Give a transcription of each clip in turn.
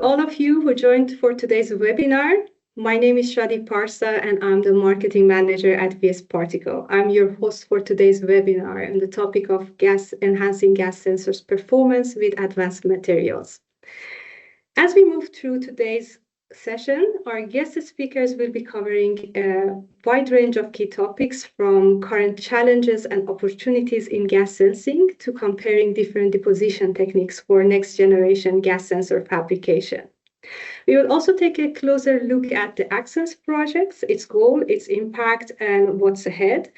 all of you who joined for today's webinar. My name is Shadi Parsa and I'm the marketing manager at VSParticle. I'm your host for today's webinar on the topic of enhancing gas sensors performance with advanced materials. As we move through today's session, our guest speakers will be covering a wide range of key topics from current challenges and opportunities in gas sensing to comparing different deposition techniques for next generation gas sensor fabrication. We will also take a closer look at the AccSens projects, its goal, its impact, and what's ahead.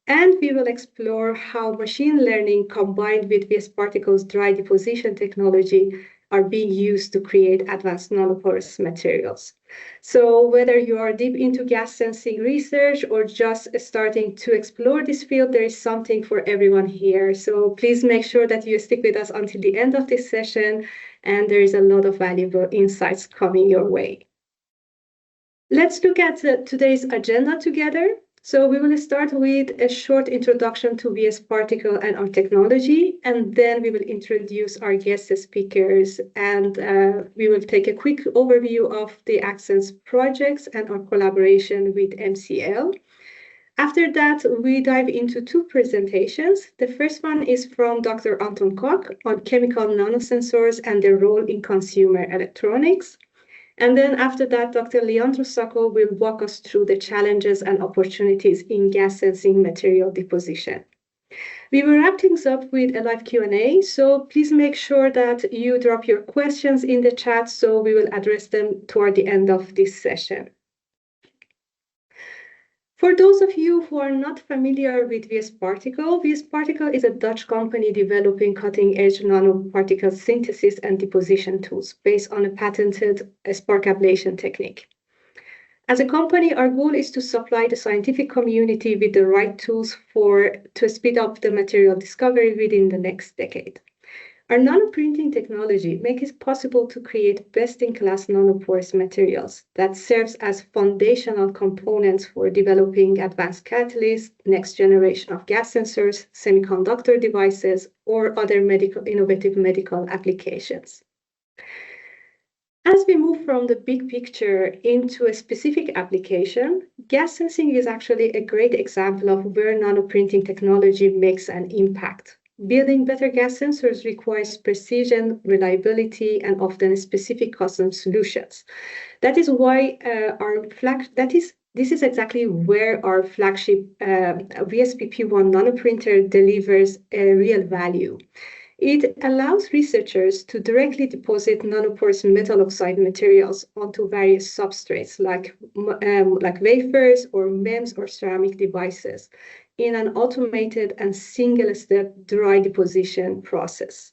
And we will explore how machine learning combined with VSParticle's dry deposition technology are being used to create advanced nanoporous materials. So whether you are deep into gas sensing research or just starting to explore this field, there is something for everyone here. So please make sure that you stick with us until the end of this session, and there is a lot of valuable insights coming your way. Let's look at today's agenda together. So we will start with a short introduction to VSParticle and our technology, and then we will introduce our guest speakers, and we will take a quick overview of the AccSens projects and our collaboration with MCL. After that, we dive into two presentations. The first one is from Dr. Anton Köck on chemical nanosensors and their role in consumer electronics. And then after that, Dr. Leandro Sacco will walk us through the challenges and opportunities in gas sensing material deposition. We will wrap things up with a live Q&A, so please make sure that you drop your questions in the chat so we will address them toward the end of this session. For those of you who are not familiar with VSParticle, VSParticle is a Dutch company developing cutting-edge nanoparticle synthesis and deposition tools based on a patented spark ablation technique. As a company, our goal is to supply the scientific community with the right tools to speed up the material discovery within the next decade. Our nanoprinting technology makes it possible to create best-in-class nanoporous materials that serves as foundational components for developing advanced catalysts, next generation of gas sensors, semiconductor devices, or other innovative medical applications. As we move from the big picture into a specific application, gas sensing is actually a great example of where nanoprinting technology makes an impact. Building better gas sensors requires precision, reliability, and often specific custom solutions. That is why this is exactly where our flagship VSPP1 nanoprinter delivers a real value. It allows researchers to directly deposit nanoporous metal oxide materials onto various substrates like wafers or MEMS or ceramic devices in an automated and single-step dry deposition process.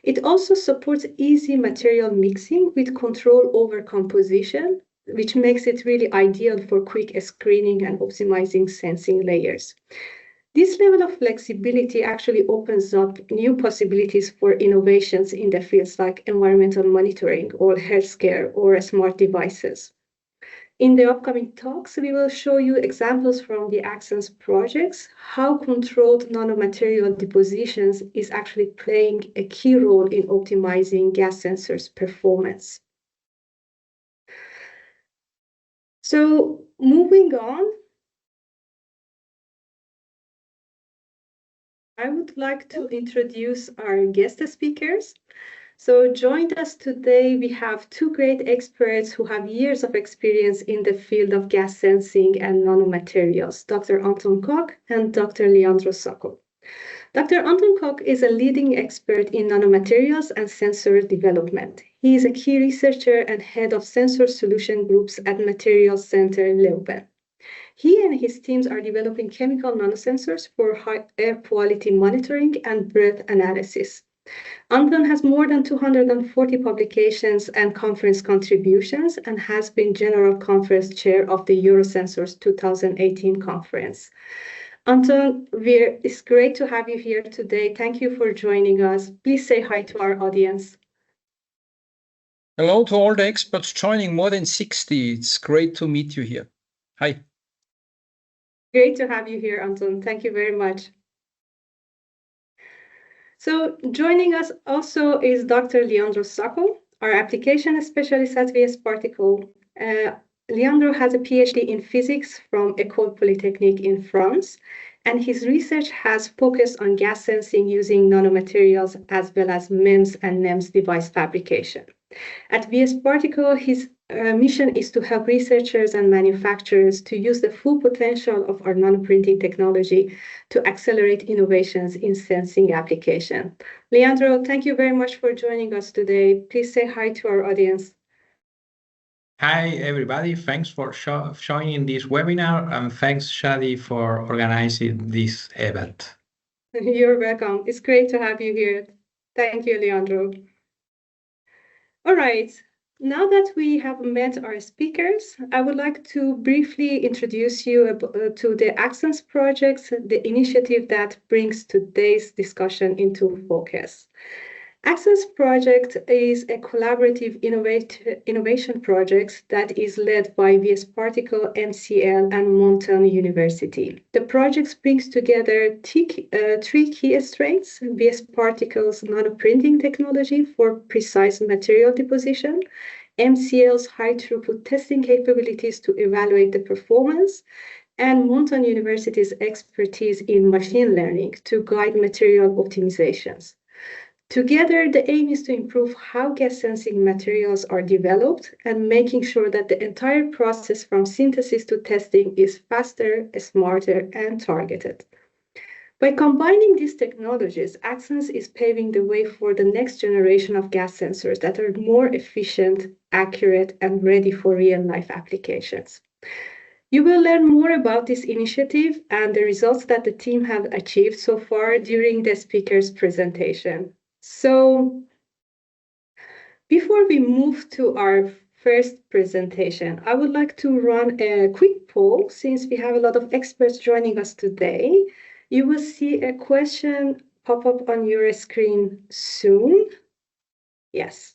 It also supports easy material mixing with control over composition, which makes it really ideal for quick screening and optimizing sensing layers. This level of flexibility actually opens up new possibilities for innovations in the fields like environmental monitoring or healthcare or smart devices. In the upcoming talks, we will show you examples from the AccSens projects, how controlled nanomaterial depositions is actually playing a key role in optimizing gas sensors' performance. So moving on, I would like to introduce our guest speakers. So joined us today, we have two great experts who have years of experience in the field of gas sensing and nanomaterials, Dr. Anton Köck and Dr. Leandro Sacco. Dr. Anton Köck is a leading expert in nanomaterials and sensor development. He is a key researcher and head of sensor solution groups at Materials Center Leoben. He and his teams are developing chemical nanosensors for high air quality monitoring and breath analysis. Anton has more than 240 publications and conference contributions and has been General Conference Chair of the Eurosensors 2018 conference. Anton, it's great to have you here today. Thank you for joining us. Please say hi to our audience. Hello to all the experts joining, more than 60. It's great to meet you here. Hi. Great to have you here, Anton. Thank you very much. So joining us also is Dr. Leandro Sacco. our application specialist at VSParticle. Leandro has a PhD in physics from École Polytechnique in France, and his research has focused on gas sensing using nanomaterials as well as MEMS and NEMS device fabrication. At VSParticle, his mission is to help researchers and manufacturers to use the full potential of our nanoprinting technology to accelerate innovations in sensing application. Leandro, thank you very much for joining us today. Please say hi to our audience. Hi, everybody. Thanks for joining this webinar, and thanks, Shadi, for organizing this event. You're welcome. It's great to have you here. Thank you, Leandro. All right. Now that we have met our speakers, I would like to briefly introduce you to the AccSens project, the initiative that brings today's discussion into focus. AccSens project is a collaborative innovation project that is led by VSParticle, MCL, and Mountain University. The project brings together three key strengths: VSParticle's nanoprinting technology for precise material deposition, MCL's high-throughput testing capabilities to evaluate the performance, and Mountain University's expertise in machine learning to guide material optimizations. Together, the aim is to improve how gas sensing materials are developed and making sure that the entire process from synthesis to testing is faster, smarter, and targeted. By combining these technologies, AccSens is paving the way for the next generation of gas sensors that are more efficient, accurate, and ready for real-life applications. You will learn more about this initiative and the results that the team have achieved so far during the speaker's presentation. So, before we move to our first presentation, I would like to run a quick poll since we have a lot of experts joining us today. You will see a question pop up on your screen soon. Yes.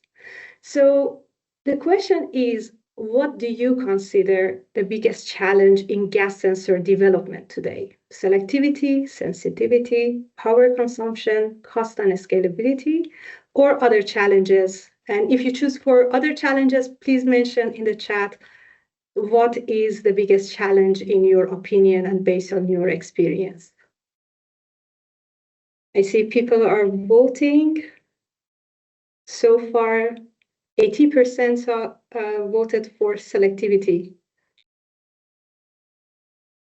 So the question is, what do you consider the biggest challenge in gas sensor development today? Selectivity, sensitivity, power consumption, cost and scalability, or other challenges? And if you choose for other challenges, please mention in the chat what is the biggest challenge in your opinion and based on your experience. I see people are voting. So far, 80% voted for selectivity.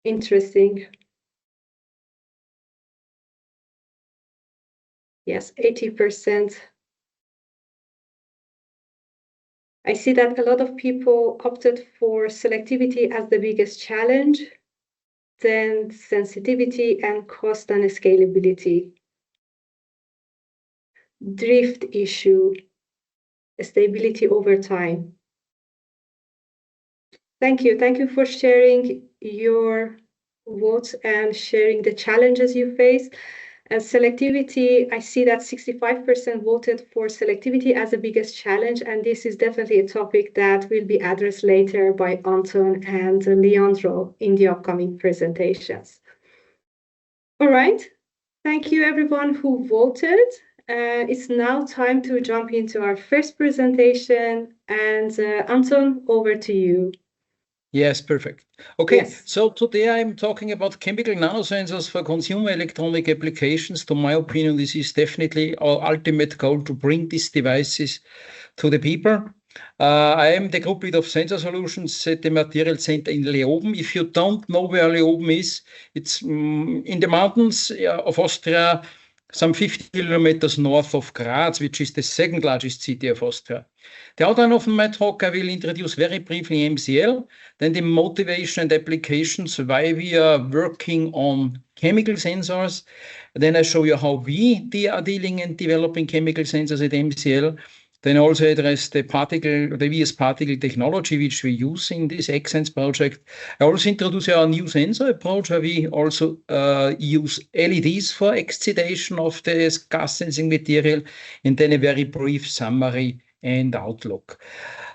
Interesting. Yes, 80%. I see that a lot of people opted for selectivity as the biggest challenge, then sensitivity and cost and scalability. Drift issue, stability over time. Thank you. Thank you for sharing your votes and sharing the challenges you face. And selectivity, I see that 65% voted for selectivity as the biggest challenge, and this is definitely a topic that will be addressed later by Anton and Leandro in the upcoming presentations. All right. Thank you, everyone who voted. It's now time to jump into our first presentation. And Anton, over to you. Yes, perfect. Okay, Yes. so today I'm talking about chemical nanosensors for consumer electronic applications. To my opinion, this is definitely our ultimate goal, to bring these devices to the people. I am the group lead of sensor solutions at the Material Center in Leoben. If you don't know where Leoben is, it's in the mountains of Austria, some 50 kilometers north of Graz, which is the second largest city of Austria. The outline of my talk, I will introduce very briefly MCL, then the motivation and applications, why we are working on chemical sensors. Then I show you how we are dealing and developing chemical sensors at MCL. Then also address the VSParticle technology, which we use in this AccSens project. I also introduce our new sensor approach, where we also use LEDs for excitation of the gas sensing material, and then a very brief summary and outlook.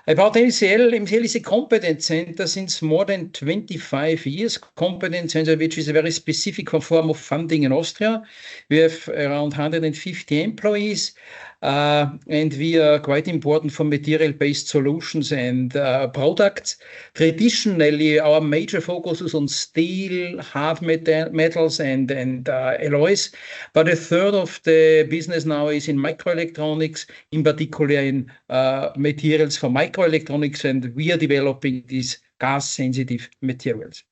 About MCL, MCL is a competence center since more than 25 years. Competence center, which is a very specific form of funding in Austria. We have around 150 employees. and we are quite important for material-based solutions and products. Traditionally, our major focus is on steel, hard metals, and alloys, but a third of the business now is in microelectronics, in particular in materials for microelectronics, and we are developing these gas-sensitive materials.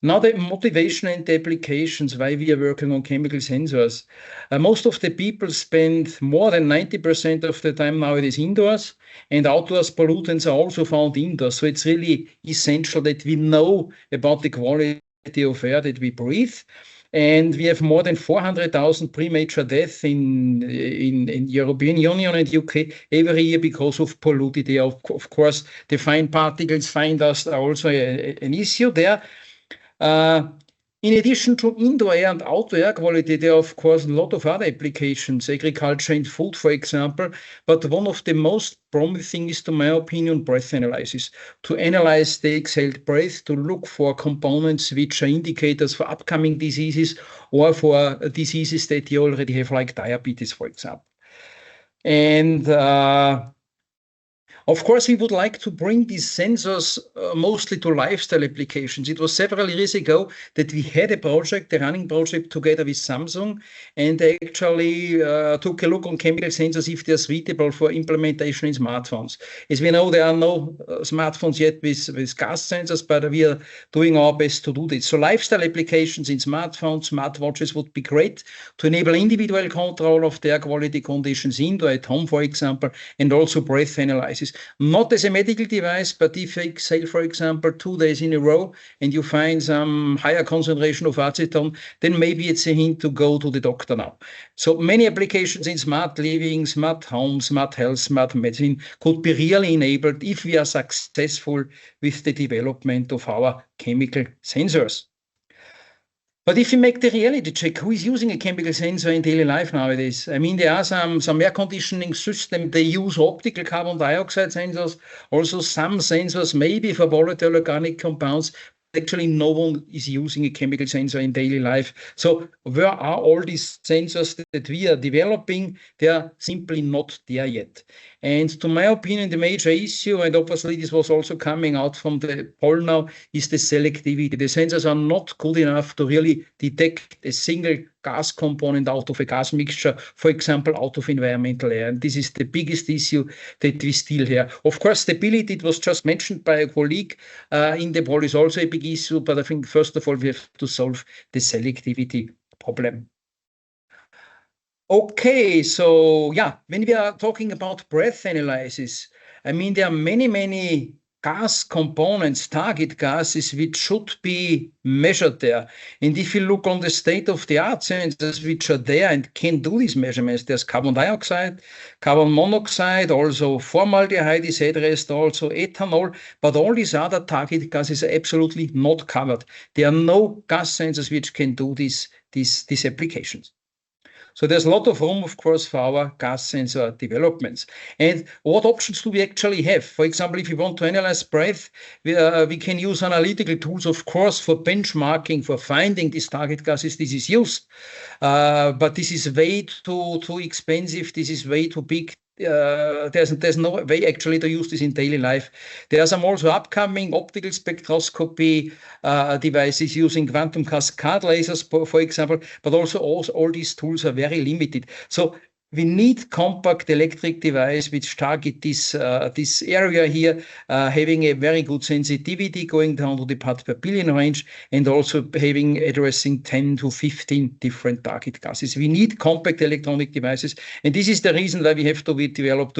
Now, the motivation and the applications, why we are working on chemical sensors. Most of the people spend more than 90% of the time nowadays indoors, and outdoors pollutants are also found indoors. So it's really essential that we know about the quality of air that we breathe. And we have more than 400,000 premature deaths in European Union and UK every year because of polluted air. Of course, the fine particles, fine dust are also an issue there. In addition to indoor air and outdoor air quality, there are, of course, a lot of other applications, agriculture and food, for example. But one of the most promising is, to my opinion, breath analysis. To analyze the exhaled breath, to look for components which are indicators for upcoming diseases or for diseases that you already have, like diabetes, for example. And of course, we would like to bring these sensors mostly to lifestyle applications. It was several years ago that we had a project, a running project together with Samsung, and they actually took a look on chemical sensors if they're suitable for implementation in smartphones. As we know, there are no smartphones yet with gas sensors, but we are doing our best to do this. So lifestyle applications in smartphones, smartwatches would be great to enable individual control of the air quality conditions indoor at home, for example, and also breath analysis. Not as a medical device, but if you exhale, for example, 2 days in a row and you find some higher concentration of acetone, then maybe it's a hint to go to the doctor now. So many applications in smart living, smart home, smart health, smart medicine could be really enabled if we are successful with the development of our chemical sensors. But if you make the reality check, who is using a chemical sensor in daily life nowadays? I mean, there are some air conditioning systems, they use optical carbon dioxide sensors, also some sensors maybe for volatile organic compounds. Actually, no one is using a chemical sensor in daily life. So where are all these sensors that we are developing? They are simply not there yet. And to my opinion, the major issue, and obviously this was also coming out from the poll now, is the selectivity. The sensors are not good enough to really detect a single gas component out of a gas mixture, for example, out of environmental air. And this is the biggest issue that we still have. Of course, stability, it was just mentioned by a colleague in the poll, is also a big issue, but I think first of all, we have to solve the selectivity problem. Okay, so yeah, when we are talking about breath analysis, I mean, there are many gas components, target gases, which should be measured there. And if you look on the state-of-the-art sensors which are there and can do these measurements, there's carbon dioxide, carbon monoxide, also formaldehyde is addressed, also ethanol, but all these other target gases are absolutely not covered. There are no gas sensors which can do these applications. So there's a lot of room, of course, for our gas sensor developments. And what options do we actually have? For example, if we want to analyze breath, we can use analytical tools, of course, for benchmarking, for finding these target gases. This is used, but this is way too expensive. This is way too big. There's no way actually to use this in daily life. There are some also upcoming optical spectroscopy devices using quantum cascade lasers, for example, but also all these tools are very limited. So we need compact electric device which target this area here, having a very good sensitivity going down to the part per billion range, and also addressing 10 to 15 different target gases. We need compact electronic devices, and this is the reason why we have to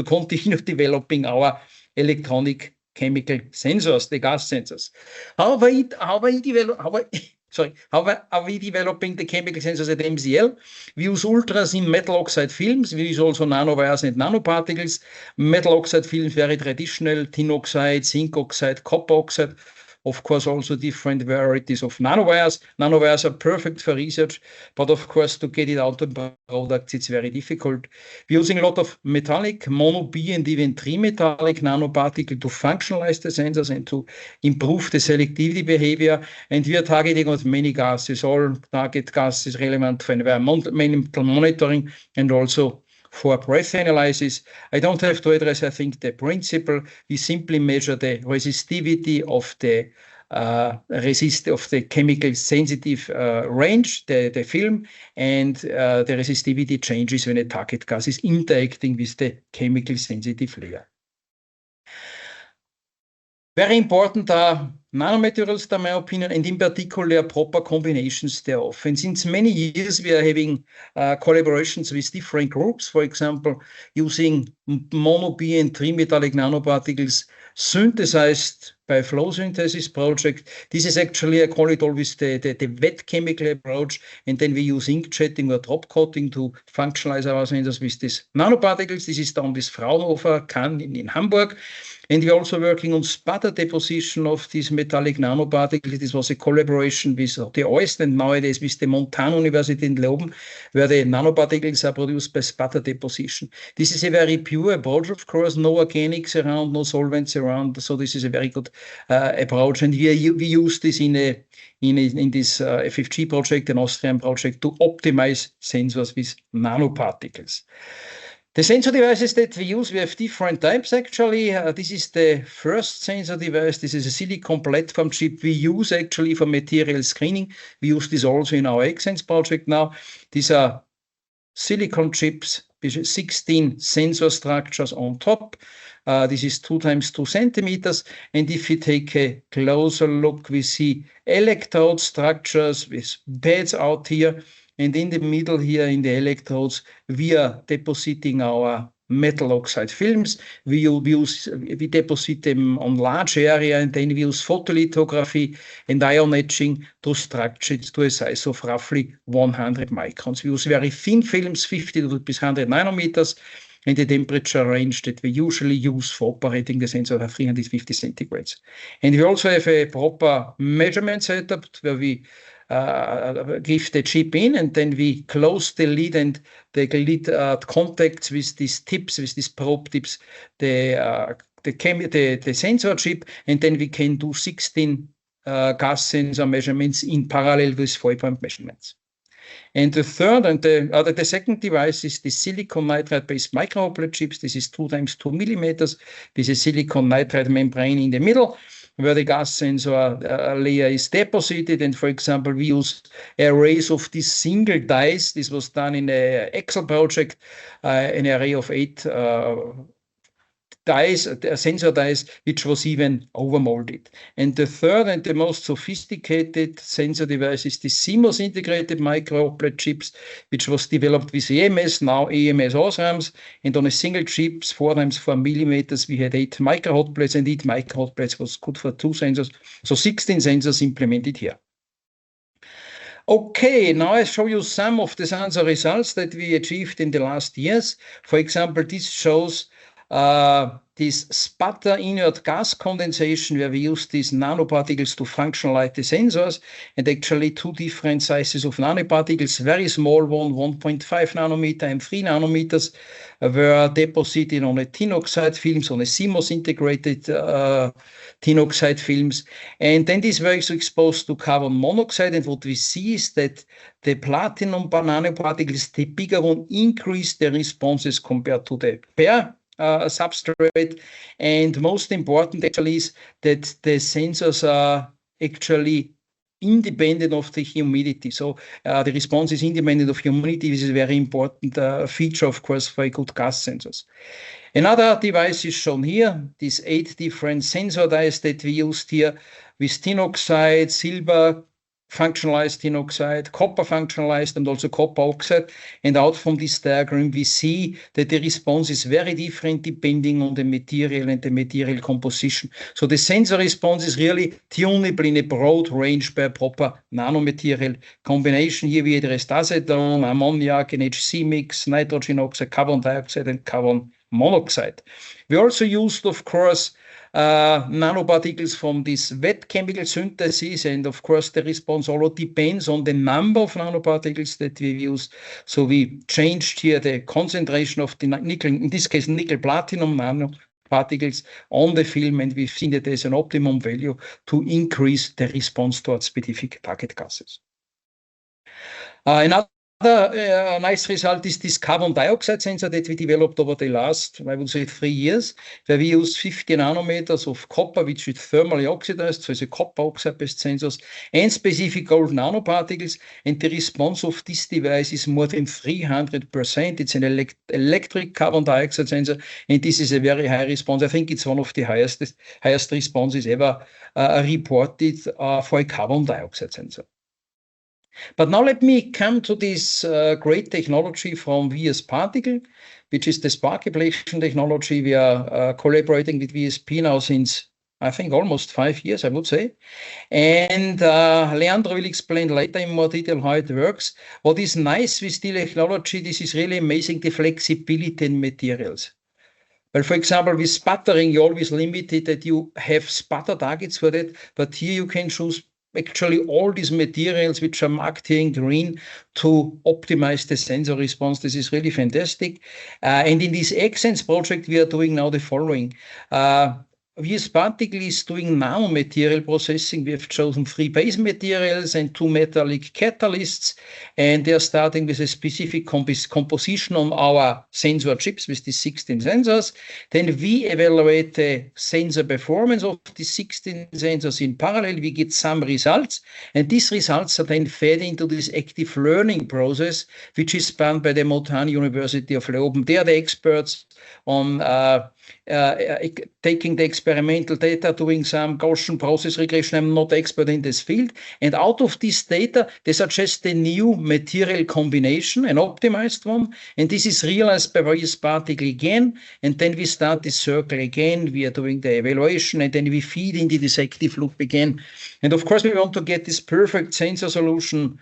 continue developing our electronic chemical sensors, the gas sensors. How are we developing the chemical sensors at MCL? We use ultra-thin metal oxide films. We use also nanowires and nanoparticles. Metal oxide films, very traditional, tin oxide, zinc oxide, copper oxide. Of course, also different varieties of nanowires. Nanowires are perfect for research, but of course, to get it out of products, it's very difficult. We're using a lot of metallic, mono, bi, and even trimetallic nanoparticles to functionalize the sensors and to improve the selectivity behavior. And we are targeting on many gases, all target gases relevant for environmental monitoring, and also for breath analysis. I don't have to address, I think, the principle. We simply measure the resistivity of the chemical sensitive range, the film, and the resistivity changes when a target gas is interacting with the chemical sensitive layer. Very important are nanomaterials, in my opinion, and in particular proper combinations thereof. And since many years we are having collaborations with different groups, for example, using mono B and trimetallic nanoparticles synthesized by flow synthesis project. This is actually, I call it always the wet chemical approach, and then we use inkjetting or drop coating to functionalize our sensors with these nanoparticles. This is done with Fraunhofer Kann in Hamburg. And we're also working on sputter deposition of these metallic nanoparticles. This was a collaboration with the OIST and nowadays with the Montana University in Leoben, where the nanoparticles are produced by sputter deposition. This is a very pure approach, of course, no organics around, no solvents around. So this is a very good approach. And we use this in this FFG project, an Austrian project, to optimize sensors with nanoparticles. The sensor devices that we use, we have different types actually. This is the first sensor device. This is a silicon platform chip we use actually for material screening. We use this also in our AccSens project now. These are silicon chips with 16 sensor structures on top. This is 2 × 2 centimeters. And if you take a closer look, we see electrode structures with pads out here. And in the middle here in the electrodes, we are depositing our metal oxide films. We deposit them on large area, and then we use photolithography and ion etching to structure it to a size of roughly 100 microns. We use very thin films, 50 to 100 nanometers, and the temperature range that we usually use for operating the sensor are 350 centigrades. And we also have a proper measurement setup where we give the chip in, and then we close the lid, and the lid contacts with these tips, with these probe tips, the sensor chip, and then we can do 16 gas sensor measurements in parallel with 4-point measurements. And the third and the second device is the silicon nitride-based microhoplet chips. This is 2 × 2 millimeters. This is silicon nitride membrane in the middle, where the gas sensor layer is deposited. And for example, we use arrays of these single dies. This was done in an Excel project, an array of 8 dies, sensor dies, which was even overmolded. And the third and the most sophisticated sensor device is the CMOS integrated microhoplet chips, which was developed with EMS, now EMS OSRAMs. And on a single chip, 4 × 4 millimeters, we had 8 microhotplates, and each microhotplate was good for 2 sensors. So 16 sensors implemented here. Okay, now I show you some of the sensor results that we achieved in the last years. For example, this shows this sputter inert gas condensation, where we use these nanoparticles to functionalize the sensors, and actually 2 different sizes of nanoparticles, very small one, 1.5 nanometer and 3 nanometers, were deposited on a tin oxide films, on a CMOS integrated tin oxide films. And then these were also exposed to carbon monoxide, and what we see is that the platinum nanoparticles, the bigger one, increase their responses compared to the bare substrate. And most important actually is that the sensors are actually independent of the humidity. So the response is independent of humidity. This is a very important feature, of course, for good gas sensors. Another device is shown here, these 8 different sensor dies that we used here with tin oxide, silver functionalized tin oxide, copper functionalized, and also copper oxide. And out from this diagram, we see that the response is very different depending on the material and the material composition. So the sensor response is really tunable in a broad range by a proper nanomaterial combination. Here we addressed acetone, ammoniac, and HC mix, nitrogen oxide, carbon dioxide, and carbon monoxide. We also used, of course, nanoparticles from this wet chemical synthesis, and of course the response also depends on the number of nanoparticles that we use. So we changed here the concentration of the nickel, in this case nickel platinum nanoparticles on the film, and we've seen that there's an optimum value to increase the response towards specific target gases. Another nice result is this carbon dioxide sensor that we developed over the last, I would say, 3 years, where we use 50 nanometers of copper, which is thermally oxidized, so it's a copper oxide-based sensors, and specific gold nanoparticles, and the response of this device is more than 300%. It's an electric carbon dioxide sensor, and this is a very high response. I think it's one of the highest responses ever reported for a carbon dioxide sensor. But now let me come to this great technology from VSParticle, which is the spark ablation technology. We are collaborating with VSP now since, I think, almost 5 years, I would say. And Leandro will explain later in more detail how it works. What is nice with the technology, this is really amazing, the flexibility in materials. Well, for example, with sputtering, you're always limited that you have sputter targets for that, but here you can choose actually all these materials which are marked here in green to optimize the sensor response. This is really fantastic. And in this AccSens project, we are doing now the following. VSParticle is doing nanomaterial processing. We have chosen 3 base materials and 2 metallic catalysts, and they are starting with a specific composition on our sensor chips with the 16 sensors. Then we evaluate the sensor performance of the 16 sensors in parallel. We get some results, and these results are then fed into this active learning process, which is spun by the Montana University of Leoben. They are the experts on taking the experimental data, doing some Gaussian process regression. I'm not expert in this field. And out of this data, they suggest a new material combination, an optimized one. And this is realized by VSParticle again. And then we start the circle again. We are doing the evaluation, and then we feed into this active loop again. And of course, we want to get this perfect sensor solution,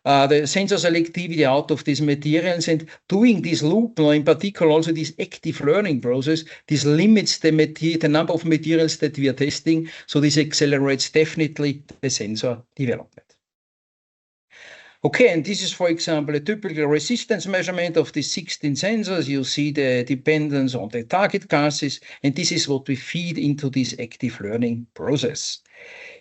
the sensor selectivity out of these materials, and doing this loop, in particular also this active learning process, this limits the number of materials that we are testing, so this accelerates definitely the sensor development. Okay, and this is, for example, a typical resistance measurement of the 16 sensors. You see the dependence on the target gases, and this is what we feed into this active learning process.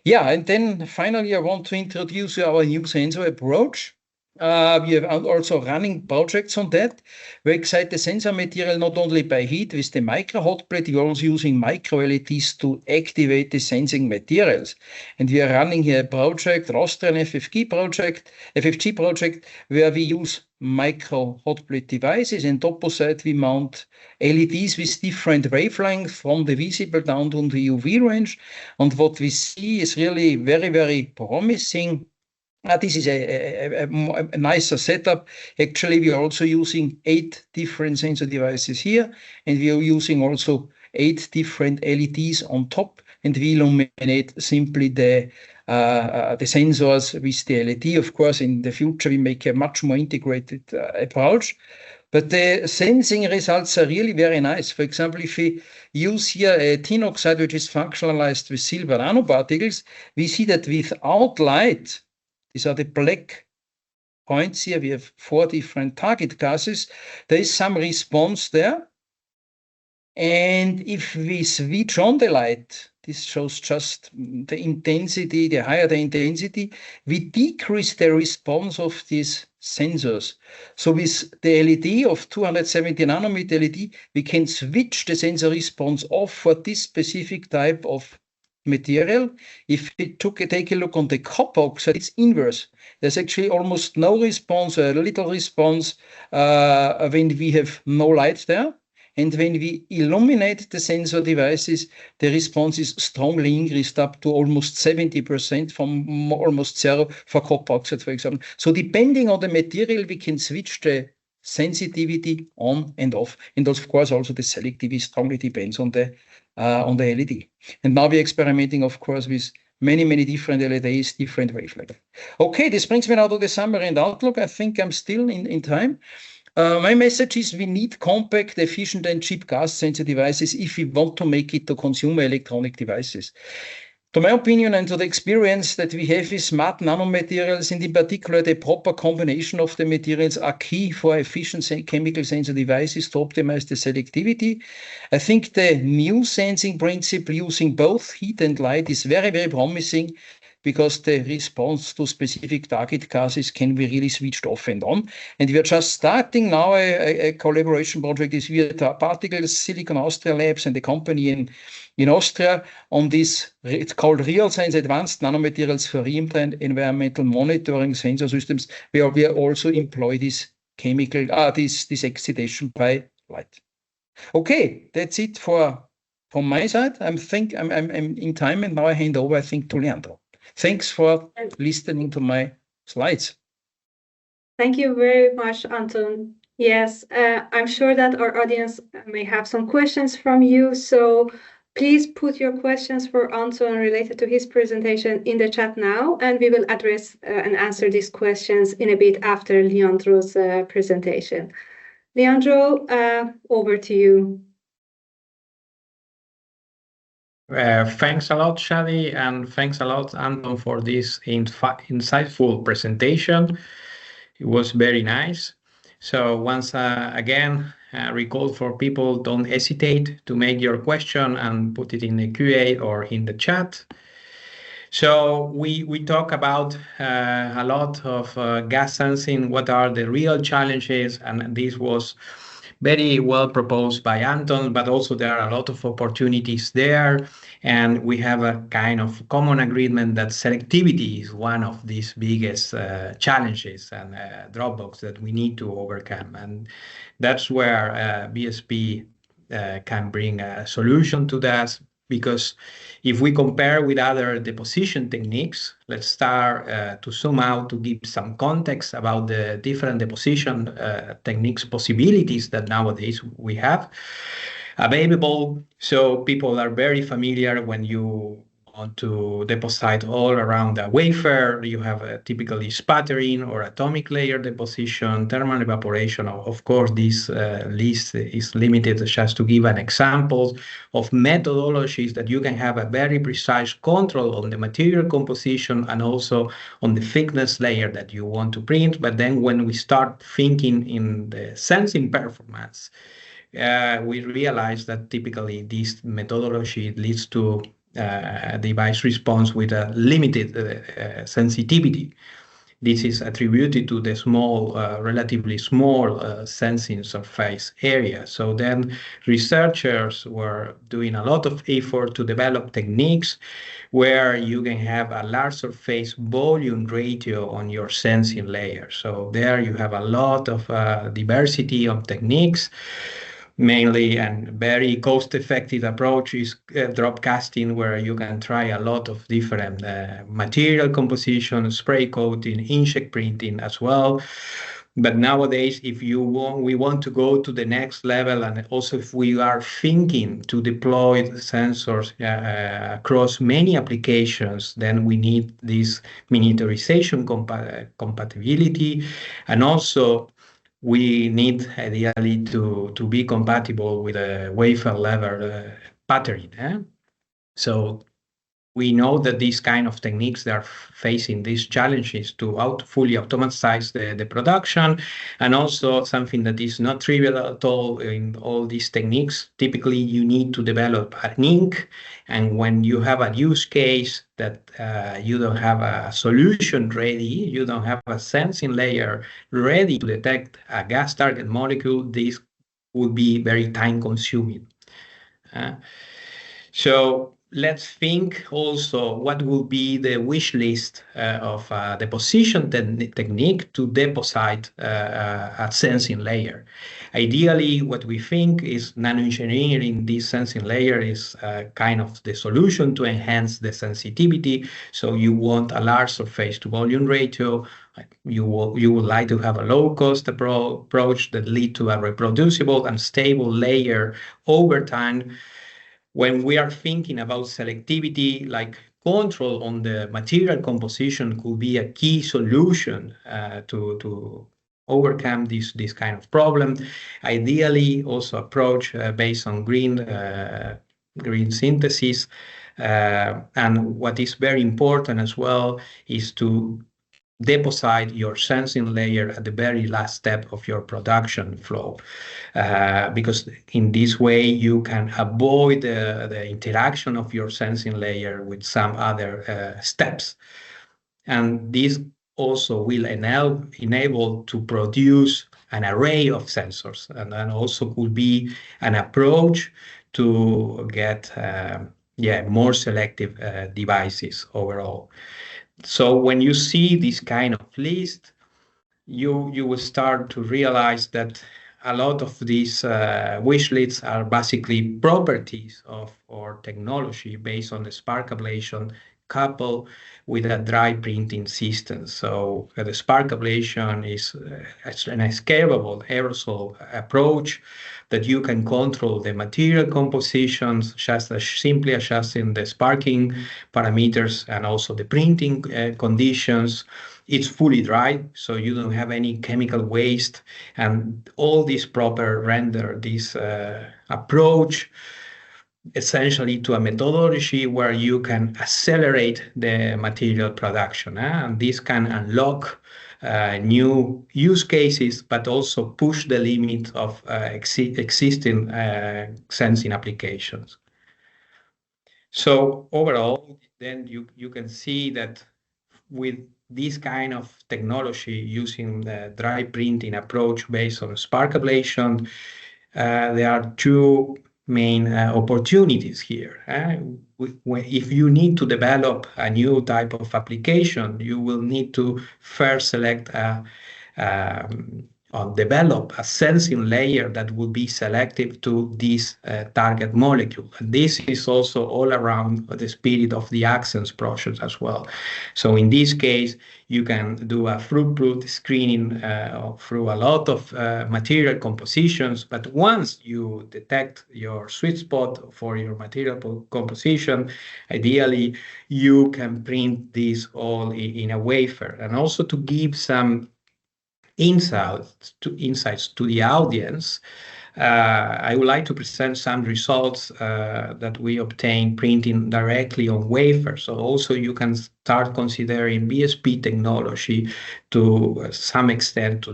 Yeah, and then finally, I want to introduce our new sensor approach. We have also running projects on that. We excite the sensor material not only by heat with the micro hot plate, we're also using micro LEDs to activate the sensing materials. And we are running here a project, the Austrian FFG project, where we use micro hot plate devices, and opposite we mount LEDs with different wavelengths from the visible down to the UV range. And what we see is really very, very promising. This is a nicer setup. Actually, we are also using 8 different sensor devices here, and we are using also 8 different LEDs on top, and we illuminate simply the sensors with the LED. Of course, in the future, we make a much more integrated approach. But the sensing results are really very nice. For example, if we use here a tin oxide, which is functionalized with silver nanoparticles, we see that without light, these are the black points here. We have 4 different target gases. There is some response there. And if we switch on the light, this shows just the intensity, the higher the intensity, we decrease the response of these sensors. So with the LED of 270 nanometer LED, we can switch the sensor response off for this specific type of material. If we take a look on the copper oxide, it's inverse. There's actually almost no response, a little response when we have no light there. And when we illuminate the sensor devices, the response is strongly increased up to almost 70% from almost 0 for copper oxide, for example. So depending on the material, we can switch the sensitivity on and off. And of course, also the selectivity strongly depends on the LED. And now we're experimenting, of course, with many, many different LEDs, different wavelengths. Okay, this brings me now to the summary and outlook. I think I'm still in time. My message is we need compact, efficient, and cheap gas sensor devices if we want to make it to consumer electronic devices. To my opinion and to the experience that we have with smart nanomaterials, and in particular the proper combination of the materials, are key for efficient chemical sensor devices to optimize the selectivity. I think the new sensing principle using both heat and light is very, very promising. because the response to specific target gases can be really switched off and on. And we are just starting now a collaboration project with VSParticle, Silicon Austria Labs, and the company in Austria on this. It's called Real Science Advanced Nanomaterials for Real-Time Environmental Monitoring Sensor Systems, where we also employ this this excitation by light. Okay, that's it from my side. I'm in time, and now I hand over, I think, to Leandro. Thanks for listening to my slides. Thank you very much, Anton. Yes, I'm sure that our audience may have some questions from you. So please put your questions for Anton related to his presentation in the chat now, and we will address and answer these questions in a bit after Leandro's presentation. Leandro, over to you. Thanks a lot, Shadi, and thanks a lot, Anton, for this insightful presentation. It was very nice. So once again, recall for people, don't hesitate to make your question and put it in the QA or in the chat. So we talk about a lot of gas sensing, what are the real challenges, and this was very well proposed by Anton, but also there are a lot of opportunities there. And we have a kind of common agreement that selectivity is one of these biggest challenges and drawbacks that we need to overcome. And that's where VSP can bring a solution to that. Because if we compare with other deposition techniques, let's start to zoom out to give some context about the different deposition techniques possibilities that nowadays we have available. So people are very familiar when you want to deposit all around a wafer. You have typically sputtering or atomic layer deposition, thermal evaporation. Of course, this list is limited just to give an example of methodologies that you can have a very precise control on the material composition and also on the thickness layer that you want to print. But then when we start thinking in the sensing performance, we realize that typically this methodology leads to device response with a limited sensitivity. This is attributed to the small, relatively small sensing surface area. So then researchers were doing a lot of effort to develop techniques where you can have a large surface volume ratio on your sensing layer. So there you have a lot of diversity of techniques. Mainly and very cost-effective approach is drop casting, where you can try a lot of different material composition, spray coating, inkjet printing as well. But nowadays, if we want to go to the next level, and also if we are thinking to deploy sensors across many applications, then we need this miniaturization compatibility, and also we need ideally to be compatible with a wafer level patterning. So we know that these kind of techniques, they are facing these challenges to fully automatize the production, and also something that is not trivial at all in all these techniques. Typically, you need to develop an ink, and when you have a use case that you don't have a solution ready, you don't have a sensing layer ready to detect a gas target molecule, this would be very time consuming. So let's think also what will be the wish list of a deposition technique to deposit a sensing layer. Ideally, what we think is nanoengineering this sensing layer is kind of the solution to enhance the sensitivity. So you want a large surface to volume ratio. You would like to have a low-cost approach that lead to a reproducible and stable layer over time. When we are thinking about selectivity, like control on the material composition could be a key solution to overcome this kind of problem. Ideally, also approach based on green synthesis. And what is very important as well is to deposit your sensing layer at the very last step of your production flow, because in this way you can avoid the interaction of your sensing layer with some other steps. And this also will enable to produce an array of sensors, and then also could be an approach to get more selective devices overall. So when you see this kind of list, you will start to realize that a lot of these wish lists are basically properties of our technology based on the spark ablation coupled with a dry printing system. So the spark ablation is an scalable aerosol approach that you can control the material compositions just as simply adjusting the sparking parameters and also the printing conditions. It's fully dry, so you don't have any chemical waste, and all this proper render this approach essentially to a methodology where you can accelerate the material production. And this can unlock new use cases, but also push the limit of existing sensing applications. So overall, then you can see that with this kind of technology using the dry printing approach based on spark ablation, there are two main opportunities here. If you need to develop a new type of application, you will need to first select develop a sensing layer that will be selective to this target molecule. And this is also all around the spirit of the AccSens project as well. So in this case, you can do a throughput screening through a lot of material compositions, but once you detect your sweet spot for your material composition, ideally you can print this all in a wafer. And also to give some insights to the audience, I would like to present some results that we obtain printing directly on wafer. So also you can start considering VSP technology to some extent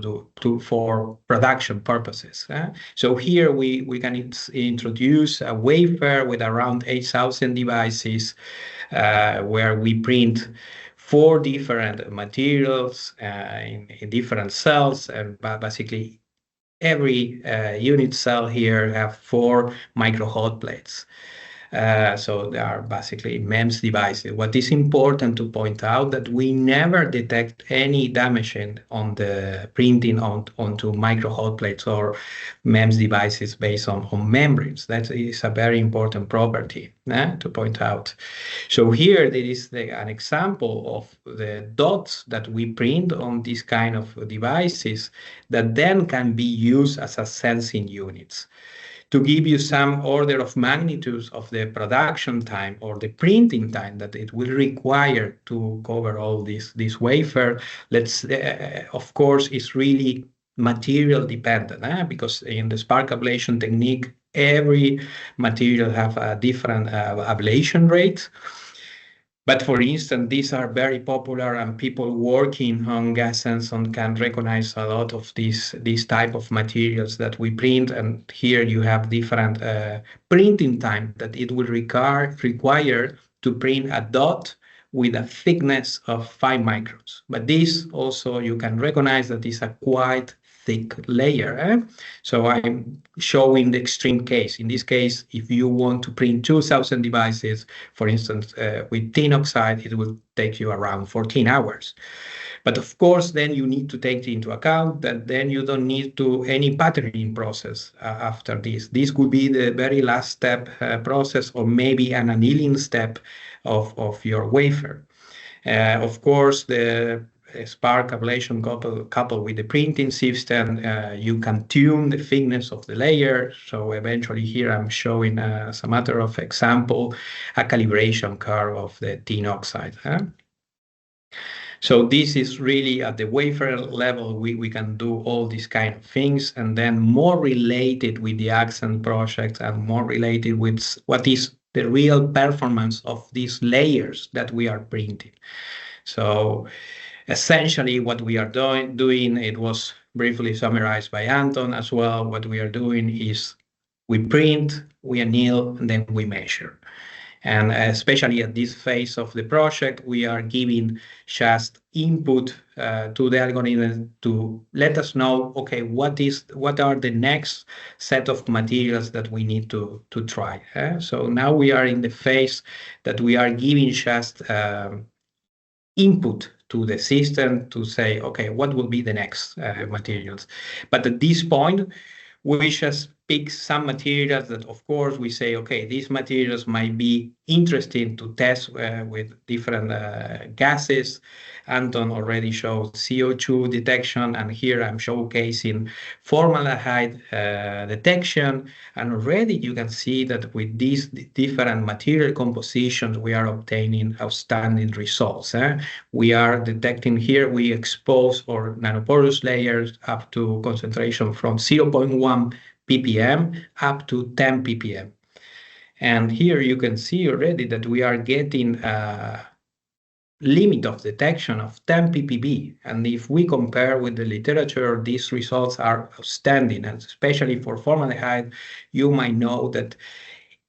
for production purposes. So here we can introduce a wafer with around 8,000 devices where we print 4 different materials in different cells, and basically every unit cell here have 4 micro hot plates. So they are basically MEMS devices. What is important to point out that we never detect any damaging on the printing onto micro hot plates or MEMS devices based on membranes. That is a very important property to point out. So here there is an example of the dots that we print on these kind of devices that then can be used as a sensing units. To give you some order of magnitude of the production time or the printing time that it will require to cover all this wafer, of course, it's really material dependent, because in the spark ablation technique, every material have a different ablation rate. But for instance, these are very popular, and people working on gas sensing can recognize a lot of these type of materials that we print. And here you have different printing time that it will require to print a dot with a thickness of 5 microns. But this also you can recognize that is a quite thick layer. So I'm showing the extreme case. In this case, if you want to print 2,000 devices, for instance, with tin oxide, it will take you around 14 hours. But of course, then you need to take into account that then you don't need to any patterning process after this. This could be the very last step process, or maybe an annealing step of your wafer. Of course, the spark ablation coupled with the printing system, you can tune the thickness of the layer. So eventually here I'm showing, as a matter of example, a calibration curve of the tin oxide. So this is really at the wafer level, we can do all these kind of things, and then more related with the AccSens project and more related with what is the real performance of these layers that we are printing. So essentially what we are doing, it was briefly summarized by Anton as well. What we are doing is we print, we anneal, and then we measure. And especially at this phase of the project, we are giving just input to the algorithm to let us know, okay, what are the next set of materials that we need to try. So now we are in the phase that we are giving just input to the system to say, okay, what will be the next materials? But at this point, we just pick some materials that, of course, we say, okay, these materials might be interesting to test with different gases. Anton already showed CO2 detection, and here I'm showcasing formaldehyde detection. And already you can see that with these different material compositions, we are obtaining outstanding results. We are detecting here, we expose our nanoporous layers up to concentration from 0.1 ppm up to 10 ppm. And here you can see already that we are getting a limit of detection of 10 ppb. And if we compare with the literature, these results are outstanding. And especially for formaldehyde, you might know that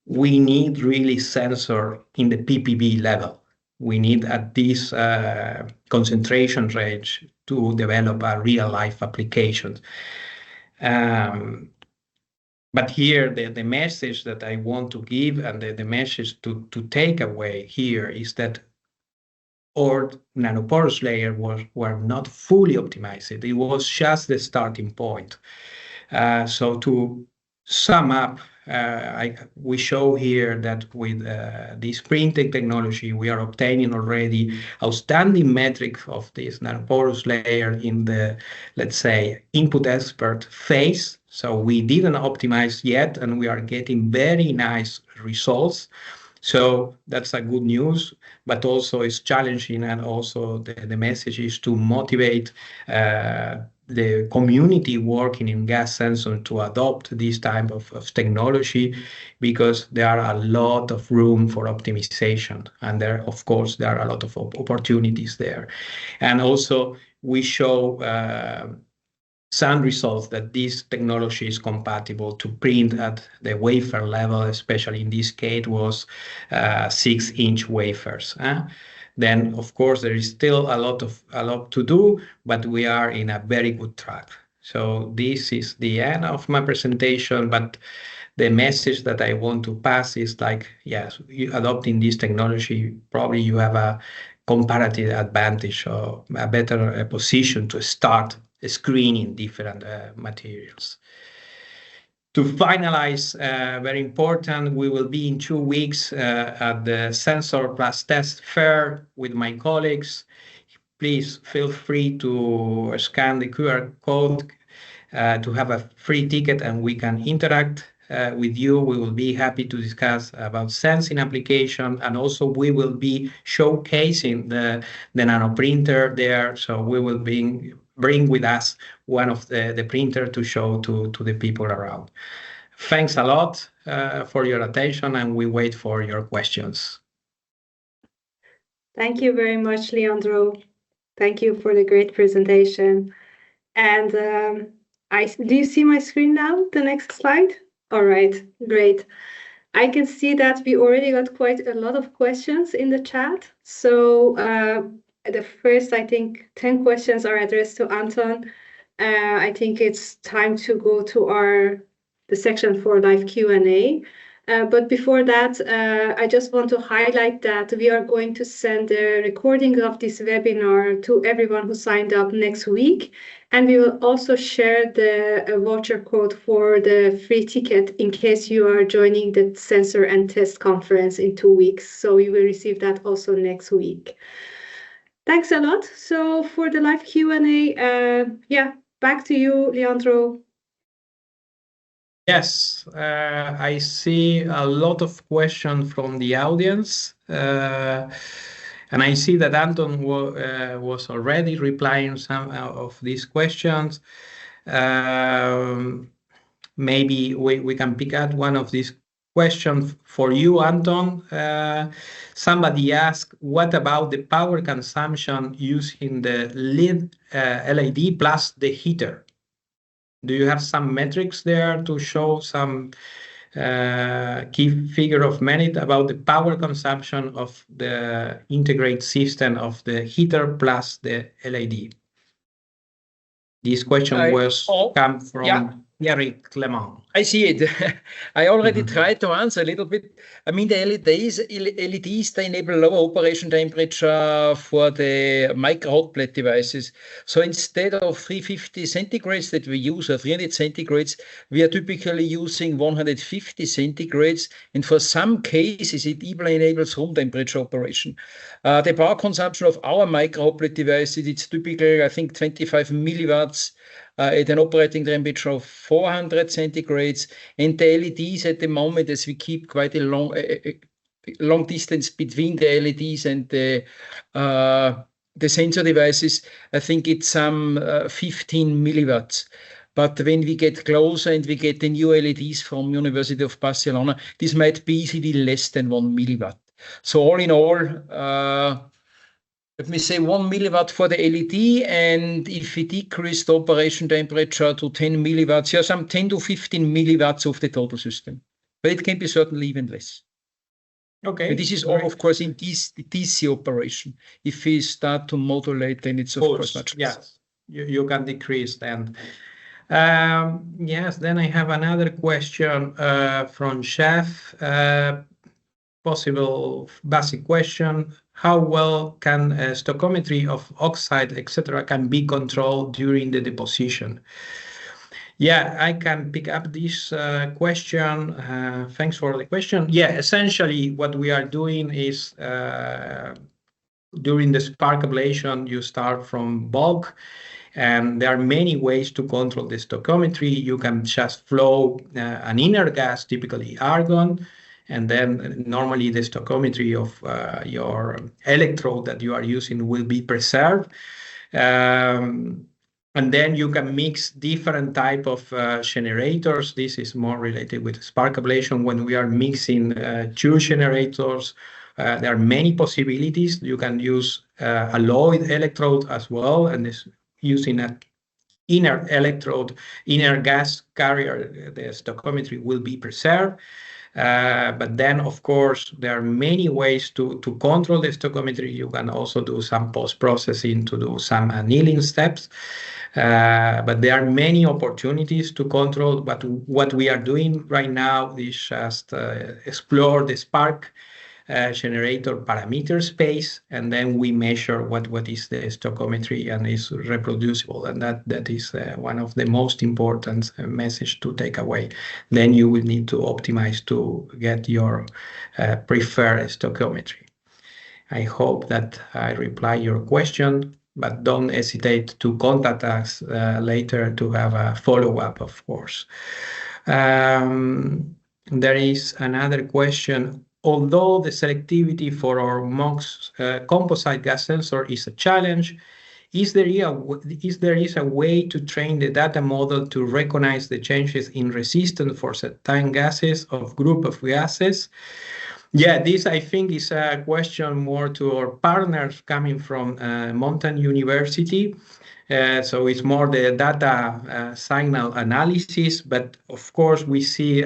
we need really sensor in the ppb level. We need at this concentration range to develop a real-life application. But here, the message that I want to give and the message to take away here is that our nanoporous layer were not fully optimized. It was just the starting point. So to sum up, we show here that with this printing technology, we are obtaining already outstanding metrics of this nanoporous layer in the, let's say, input expert phase. So we didn't optimize yet, and we are getting very nice results. So that's a good news, but also it's challenging, and also the message is to motivate the community working in gas sensor to adopt this type of technology, because there are a lot of room for optimization, and there, of course, there are a lot of opportunities there. And also we show some results that this technology is compatible to print at the wafer level, especially in this case was 6-inch wafers. Then, of course, there is still a lot to do, but we are in a very good track. So this is the end of my presentation, but the message that I want to pass is like, yes, adopting this technology, probably you have a comparative advantage or a better position to start screening different materials. To finalize, very important, we will be in 2 weeks at the Sensor Plus Test Fair with my colleagues. Please feel free to scan the QR code to have a free ticket, and we can interact with you. We will be happy to discuss about sensing application, and also we will be showcasing the nanoprinter there. So we will bring with us one of the printer to show to the people around. Thanks a lot for your attention, and we wait for your questions. Thank you very much, Leandro. Thank you for the great presentation. And do you see my screen now, the next slide? All right, great. I can see that we already got quite a lot of questions in the chat. So the first, I think, 10 questions are addressed to Anton. I think it's time to go to the section for live Q&A. But before that, I just want to highlight that we are going to send a recording of this webinar to everyone who signed up next week. And we will also share the voucher code for the free ticket in case you are joining the Sensor and Test conference in 2 weeks. So you will receive that also next week. Thanks a lot. So for the live Q&A, back to you, Leandro. Yes, I see a lot of questions from the audience, and I see that Anton was already replying some of these questions. Maybe we can pick out one of these question for you, Anton. Somebody asked, what about the power consumption using the LED plus the heater? Do you have some metrics there to show some key figure of merit about the power consumption of the integrated system of the heater plus the LED? This question come from Thierry Clement. I see it. I already tried to answer a little bit. I mean, the LEDs, they enable lower operation temperature for the micro hot plate devices. So instead of 350 centigrades that we use, or 300 centigrades, we are typically using 150 centigrades. And for some cases, it even enables room temperature operation. The power consumption of our micro hot plate devices, it's typically, I think, 25 milliwatts at an operating temperature of 400 centigrades. And the LEDs at the moment, as we keep quite a long distance between the LEDs and the sensor devices, I think it's some 15 milliwatts. But when we get closer and we get the new LEDs from University of Barcelona, this might be easily less than 1 milliwatt. So all in all, let me say 1 milliwatt for the LED, and if we decrease the operation temperature to 10 milliwatts, yeah, some 10 to 15 milliwatts of the total system. But it can be certainly even less. Okay. And this is all, of course, in DC operation. If we start to modulate, then it's of course much less. Yes, you can decrease then. Yes, then I have another question from Chef. Possible basic question. How well can stoichiometry of oxide, etc., can be controlled during the deposition? Yeah, I can pick up this question. Thanks for the question. Yeah, essentially what we are doing is during the spark ablation, you start from bulk, and there are many ways to control the stoichiometry. You can just flow an inner gas, typically argon, and then normally the stoichiometry of your electrode that you are using will be preserved. And then you can mix different type of generators. This is more related with spark ablation. When we are mixing two generators, there are many possibilities. You can use alloyed electrode as well, and this using an inner electrode, inner gas carrier, the stoichiometry will be preserved. But then, of course, there are many ways to control the stoichiometry. You can also do some post-processing to do some annealing steps. But there are many opportunities to control. But what we are doing right now is just explore the spark generator parameter space, and then we measure what is the stoichiometry and is reproducible, and that is one of the most important message to take away. Then you will need to optimize to get your preferred stoichiometry. I hope that I reply your question, but don't hesitate to contact us later to have a follow-up, of course. There is another question. Although the selectivity for our MOX composite gas sensor is a challenge, is there a way to train the data model to recognize the changes in resistance for certain gases of group of gases? Yeah, this I think is a question more to our partners coming from Mountain University. So it's more the data signal analysis, but of course we see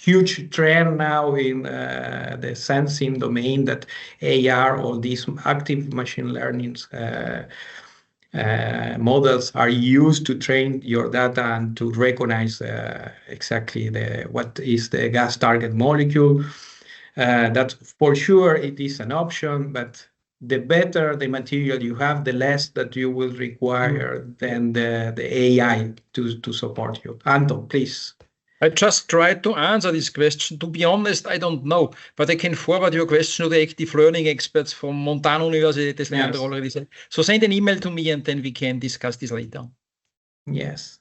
huge trend now in the sensing domain that AR or these active machine learning models are used to train your data and to recognize exactly what is the gas target molecule. That for sure it is an option, but the better the material you have, the less that you will require than the AI to support you. Anton, please. I just tried to answer this question. To be honest, I don't know, but I can forward your question to the active learning experts from Montana University, as Leandro already said. So send an email to me and then we can discuss this later. Yes.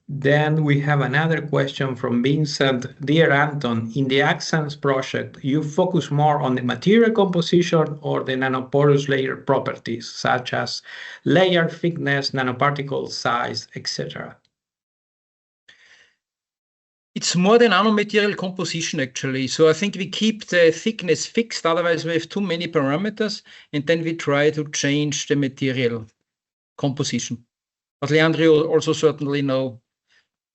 Then we have another question from Vincent. Dear Anton, in the AccSens project, you focus more on the material composition or the nanoporous layer properties, such as layer thickness, nanoparticle size, etc.? It's more than nanomaterial composition, actually. So I think we keep the thickness fixed, otherwise we have too many parameters, and then we try to change the material composition. But Leandro, you also certainly know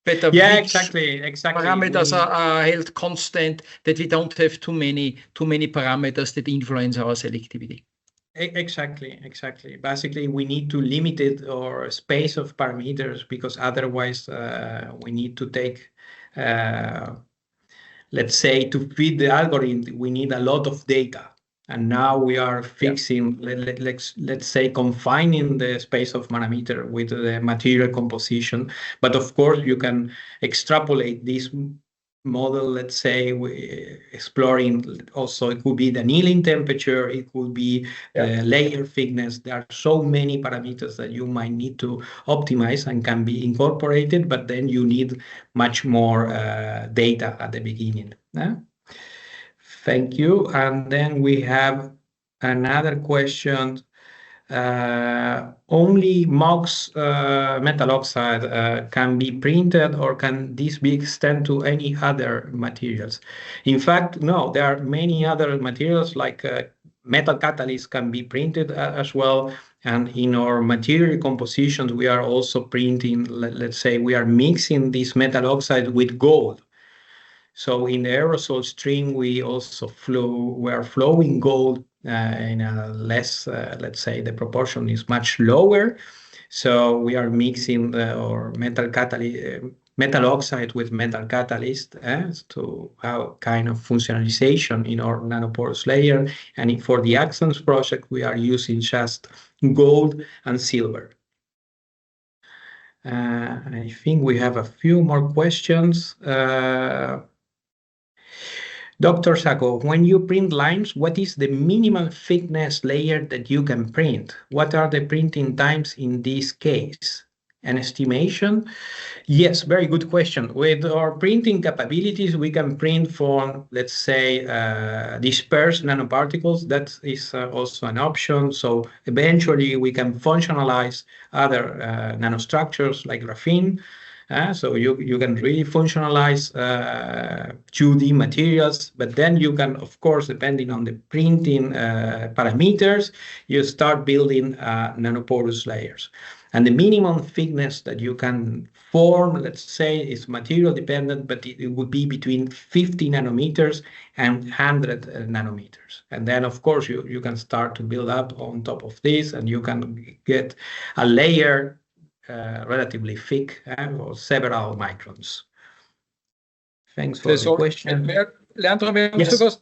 better which exactly. parameters are held constant, that we don't have too many parameters that influence our selectivity. Exactly. Basically, we need to limit it or space of parameters, because otherwise we need to take, let's say, to feed the algorithm, we need a lot of data. And now we are fixing, let's say, confining the space of parameter with the material composition. But of course, you can extrapolate this model, let's say, exploring also, it could be the annealing temperature, it could be the layer thickness. There are so many parameters that you might need to optimize and can be incorporated, but then you need much more data at the beginning. Thank you. And then we have another question. Only MOX metal oxide can be printed, or can this be extended to any other materials? In fact, no, there are many other materials, like metal catalysts can be printed as well. And in our material compositions, we are also printing, let's say, we are mixing this metal oxide with gold. So in the aerosol stream, we are flowing gold in a less, let's say, the proportion is much lower. So we are mixing our metal oxide with metal catalyst to have kind of functionalization in our nanoporous layer. And for the AccSens project, we are using just gold and silver. I think we have a few more questions. Dr. Sacco, when you print lines, what is the minimum thickness layer that you can print? What are the printing times in this case? An estimation? Yes, very good question. With our printing capabilities, we can print for, let's say, dispersed nanoparticles. That is also an option. So eventually we can functionalize other nanostructures like graphene. So you can really functionalize 2D materials, but then you can, of course, depending on the printing parameters, you start building nanoporous layers. And the minimum thickness that you can form, let's say, is material dependent, but it would be between 50 nanometers and 100 nanometers. And then, of course, you can start to build up on top of this, and you can get a layer relatively thick, or several microns. Thanks for the question. Leandro, yes.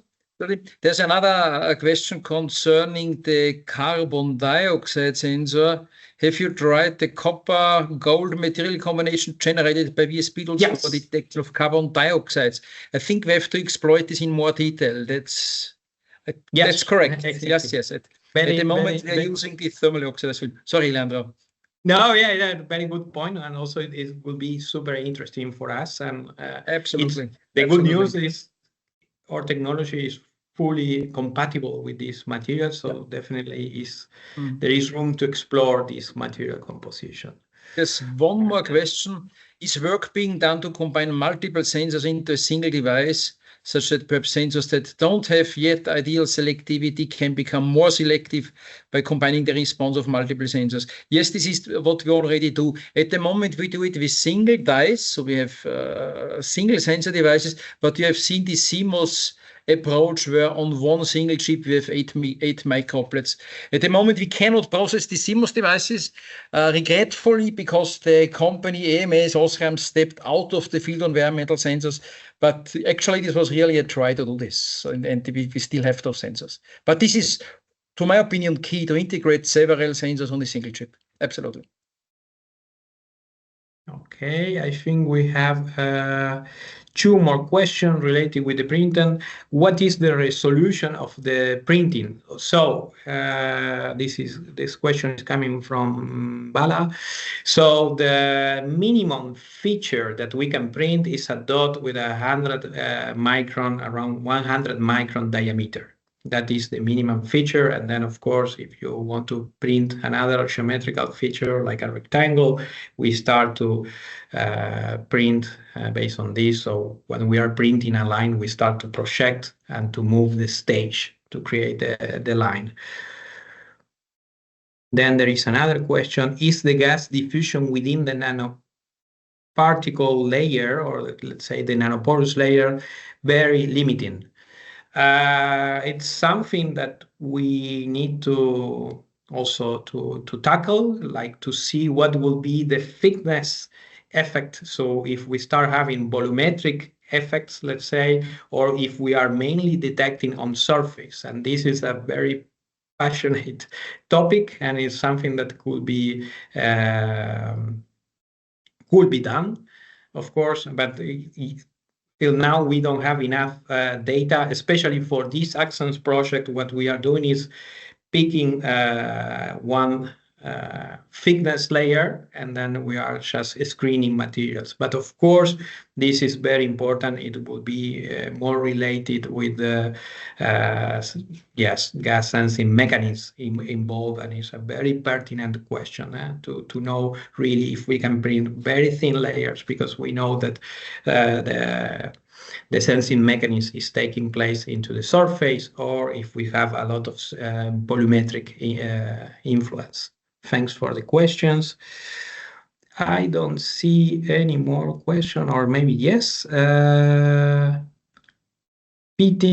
There's another question concerning the carbon dioxide sensor. Have you tried the copper-gold material combination generated by VSParticle for the detection of carbon dioxides? I think we have to exploit this in more detail. That's correct. Exactly. Yes. At the moment, we are using the thermal oxide. Sorry, Leandro. No, very good point, and also it will be super interesting for us. And absolutely, the good news is our technology is fully compatible with this material, so definitely there is room to explore this material composition. There's one more question: is work being done to combine multiple sensors into a single device, such that perhaps sensors that don't have yet ideal selectivity can become more selective by combining the response of multiple sensors? Yes, this is what we already do. At the moment, we do it with single dies, so we have single sensor devices, but you have seen the CMOS approach where on one single chip we have 8 microplets. At the moment, we cannot process the CMOS devices, regretfully, because the company AMS Osram stepped out of the field on environmental sensors. But actually, this was really a try to do this, and we still have those sensors. But this is, to my opinion, key to integrate several sensors on a single chip. Absolutely. Okay, I think we have 2 more questions related with the printing. What is the resolution of the printing? So this question is coming from Bala. So the minimum feature that we can print is a dot with 100 micron, around 100 micron diameter. That is the minimum feature. And then, of course, if you want to print another geometrical feature like a rectangle, we start to print based on this. So when we are printing a line, we start to project and to move the stage to create the line. Then there is another question: is the gas diffusion within the nanoparticle layer, or let's say the nanoporous layer, very limiting? It's something that we need to also to tackle, like to see what will be the thickness effect. So if we start having volumetric effects, let's say, or if we are mainly detecting on surface, and this is a very passionate topic, and it's something that could be done, of course, but till now we don't have enough data, especially for this AccSens project. What we are doing is picking one thickness layer, and then we are just screening materials. But of course, this is very important. It will be more related with the gas sensing mechanism involved, and it's a very pertinent question to know really if we can print very thin layers, because we know that the sensing mechanism is taking place into the surface, or if we have a lot of volumetric influence. Thanks for the questions. I don't see any more question, or maybe yes. PT,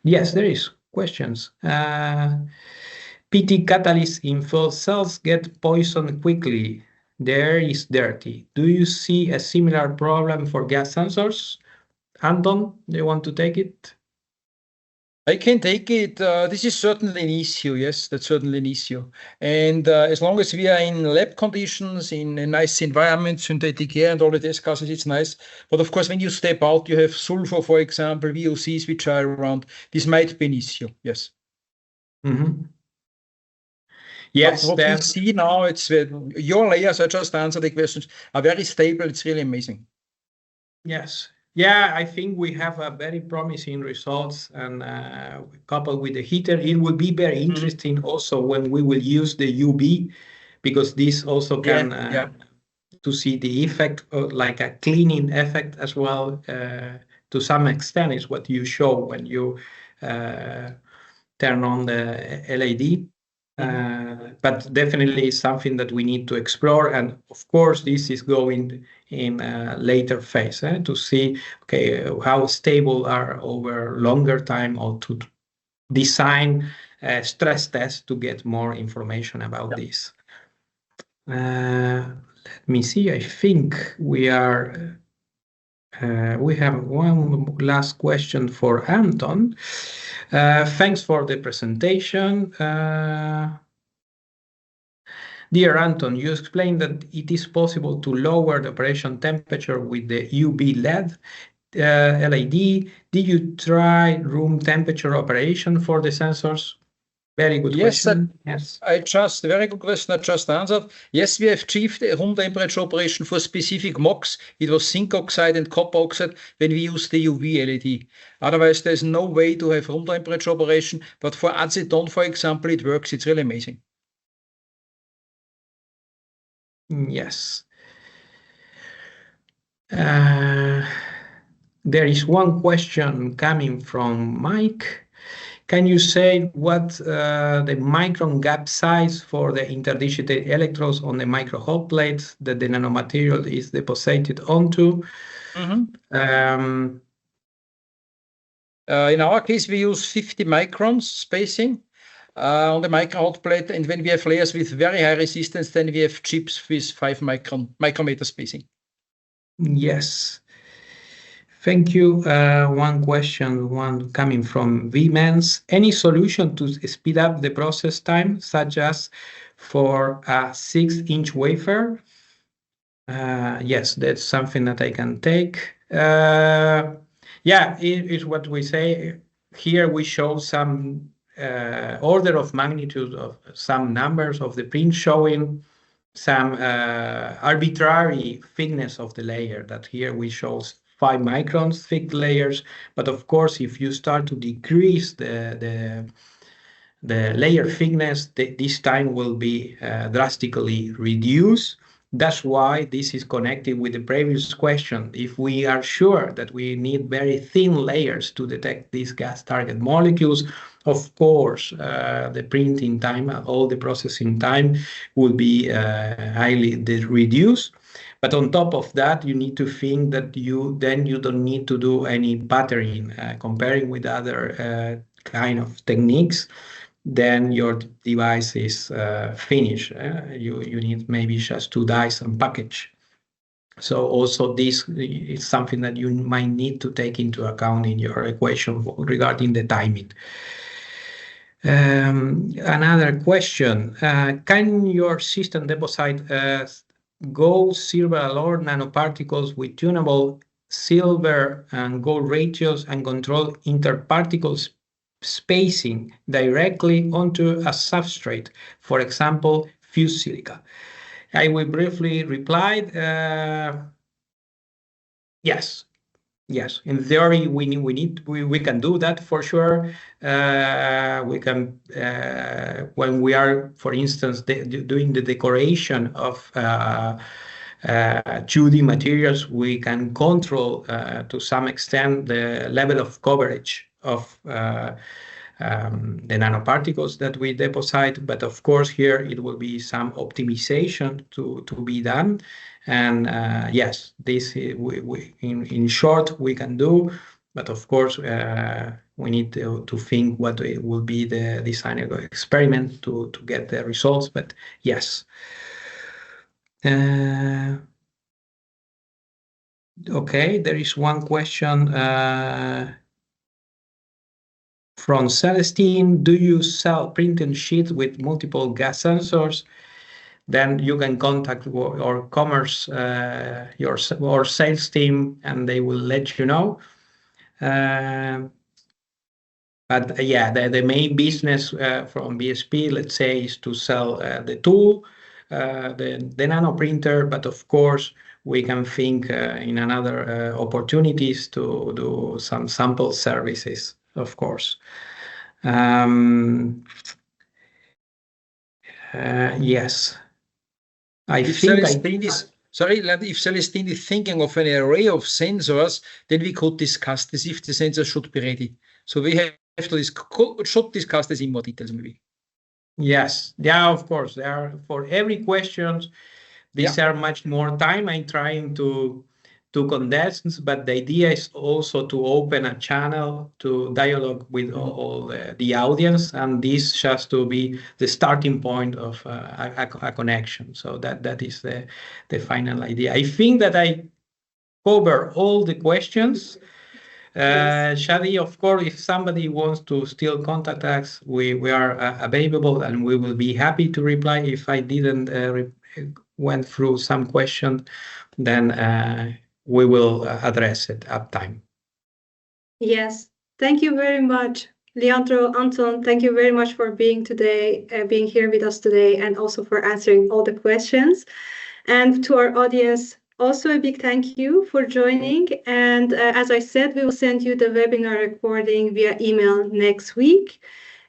yes, there is questions. PT catalyst in fuel cells get poisoned quickly. The air is dirty. Do you see a similar problem for gas sensors? Anton, do you want to take it? I can take it. This is certainly an issue. Yes, that's certainly an issue. And as long as we are in lab conditions, in a nice environment, synthetic air and all the test gases, it's nice. But of course, when you step out, you have sulfur, for example, VOCs, which are around. This might be an issue. Yes. Mm-hmm. Yes. But what we see now, it's your layers, I just answered the questions, are very stable. It's really amazing. Yes. Yeah, I think we have a very promising results, and coupled with the heater, it will be very interesting also when we will use the UV, because this also can to see the effect of like a cleaning effect as well. To some extent, is what you show when you turn on the LED. But definitely something that we need to explore, and of course this is going in a later phase to see how stable are over longer time, or to design stress tests to get more information about this. Let me see. I think we have one last question for Anton. Thanks for the presentation. Dear Anton, you explained that it is possible to lower the operation temperature with the UV LED. Did you try room temperature operation for the sensors? Very good question. Yes, very good question. I just answered. Yes, we have achieved a room temperature operation for specific MOX. It was zinc oxide and copper oxide when we used the UV LED. Otherwise, there's no way to have room temperature operation. But for acetone, for example, it works. It's really amazing. Yes. There is one question coming from Mike. Can you say what the micron gap size for the interdigitate electrodes on the micro hot plates that the nanomaterial is deposited onto? In our case, we use 50 microns spacing on the micro hot plate, and when we have layers with very high resistance, then we have chips with 5 micrometer spacing. Yes. Thank you. One question coming from VMens. Any solution to speed up the process time, such as for a 6-inch wafer? Yes, that's something that I can take. Yeah, it is what we say. Here we show some order of magnitude of some numbers of the print, showing some arbitrary thickness of the layer, that here we show 5 microns thick layers. But of course, if you start to decrease the layer thickness, this time will be drastically reduced. That's why this is connected with the previous question. If we are sure that we need very thin layers to detect these gas target molecules, of course, the printing time, all the processing time will be highly reduced. But on top of that, you need to think that you don't need to do any patterning, comparing with other kind of techniques. Then your device is finished. You need maybe just to dice and package. So also this is something that you might need to take into account in your equation regarding the timing. Another question, can your system deposit gold, silver, or nanoparticles with tunable silver and gold ratios and control interparticles spacing directly onto a substrate, for example, fused silica? I will briefly reply. Yes. In theory, we can do that for sure. We can when we are, for instance, doing the decoration of 2D materials, we can control to some extent the level of coverage of the nanoparticles that we deposit. But of course, here it will be some optimization to be done. And yes, this in short we can do, but of course we need to think what will be the design of the experiment to get the results. But yes. Okay, there is one question from Celestine. Do you sell printing sheets with multiple gas sensors? Then you can contact our commerce, our sales team, and they will let you know. But yeah, the main business from VSP, let's say, is to sell the tool, the nano printer. But of course, we can think in another opportunities to do some sample services, of course. Yes. If Celestine is thinking of an array of sensors, then we could discuss this if the sensors should be ready. So we have to should discuss this in more details, maybe. Yes. Yeah, of course. There are, for every question, these are much more time. I'm trying to condense, but the idea is also to open a channel to dialogue with all the audience, and this just to be the starting point of a connection. So that is the final idea. I think that I cover all the questions. Yes. Shadi, of course, if somebody wants to still contact us, we are available, and we will be happy to reply. If I didn't went through some question, then we will address it at time. Yes, thank you very much, Leandro, Anton. Thank you very much for being here with us today, and also for answering all the questions. And to our audience, also a big thank you for joining. And as I said, we will send you the webinar recording via email next week.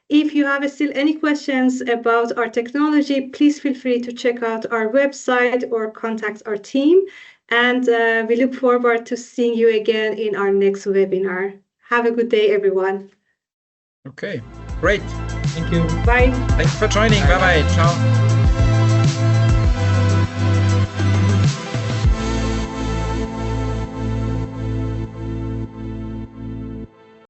If you have still any questions about our technology, please feel free to check out our website or contact our team. And we look forward to seeing you again in our next webinar. Have a good day, everyone. Okay, great. Thank you. Bye. Thanks for joining. Bye-bye. Ciao.